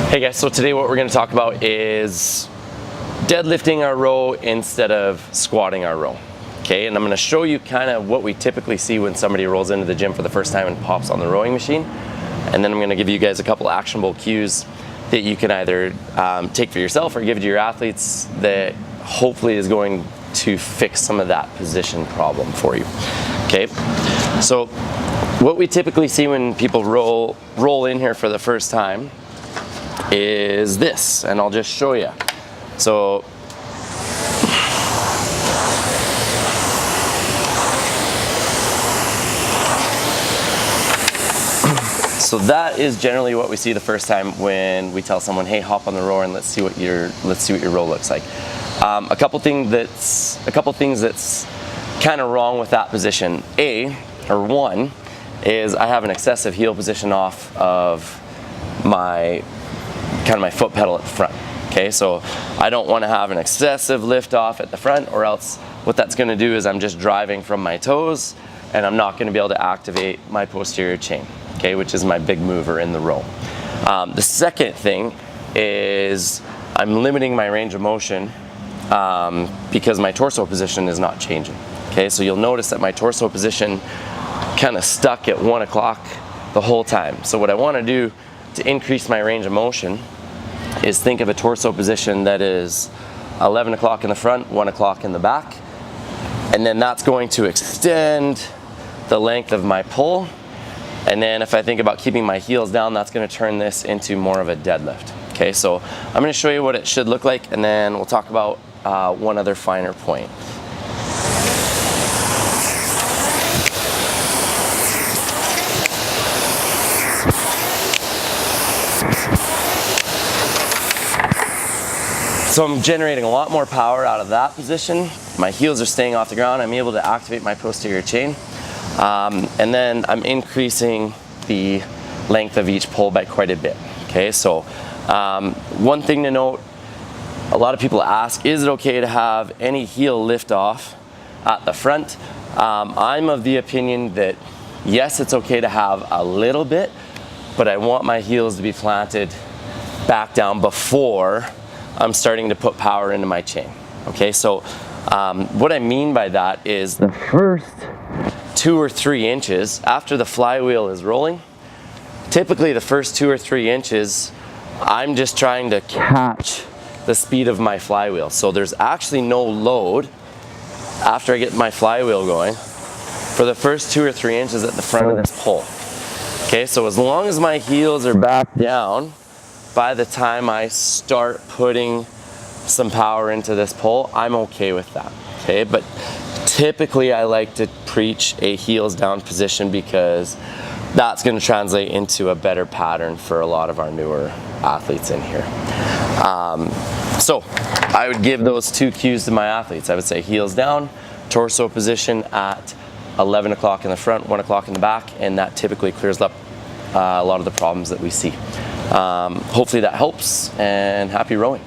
Hey guys, so today what we're going to talk about is deadlifting our row instead of squatting our row. Okay, and I'm going to show you kind of what we typically see when somebody rolls into the gym for the first time and pops on the rowing machine. And then I'm going to give you guys a couple actionable cues that you can either take for yourself or give to your athletes that hopefully is going to fix some of that position problem for you. Okay, so what we typically see when people roll in here for the first time is this, and I'll just show you. So that is generally what we see the first time when we tell someone, hey, hop on the rower and let's see what your row looks like. A couple things that's kind of wrong with that position. One is I have an excessive heel position off of my foot pedal at the front. Okay, so I don't want to have an excessive lift off at the front, or else what that's going to do is I'm just driving from my toes and I'm not going to be able to activate my posterior chain, okay, which is my big mover in the row. The second thing is I'm limiting my range of motion because my torso position is not changing. Okay, so you'll notice that my torso position kind of stuck at 1 o'clock the whole time. So what I want to do to increase my range of motion is think of a torso position that is 11 o'clock in the front, 1 o'clock in the back, and then that's going to extend the length of my pull. And then if I think about keeping my heels down, that's going to turn this into more of a deadlift. Okay, so I'm going to show you what it should look like, and then we'll talk about one other finer point. So I'm generating a lot more power out of that position. My heels are staying off the ground. I'm able to activate my posterior chain. And then I'm increasing the length of each pull by quite a bit. Okay, so one thing to note, a lot of people ask, is it okay to have any heel lift off at the front? I'm of the opinion that yes, it's okay to have a little bit, but I want my heels to be planted back down before I'm starting to put power into my chain. Okay, so what I mean by that is the first 2 or 3 inches after the flywheel is rolling, typically the first 2 or 3 inches, I'm just trying to catch the speed of my flywheel. So there's actually no load after I get my flywheel going for the first 2 or 3 inches at the front of this pull. Okay, so as long as my heels are back down, by the time I start putting some power into this pull, I'm okay with that. Okay, but typically I like to preach a heels down position because that's going to translate into a better pattern for a lot of our newer athletes in here. So I would give those 2 cues to my athletes. I would say heels down, torso position at 11 o'clock in the front, 1 o'clock in the back, and that typically clears up a lot of the problems that we see. Hopefully that helps, and happy rowing.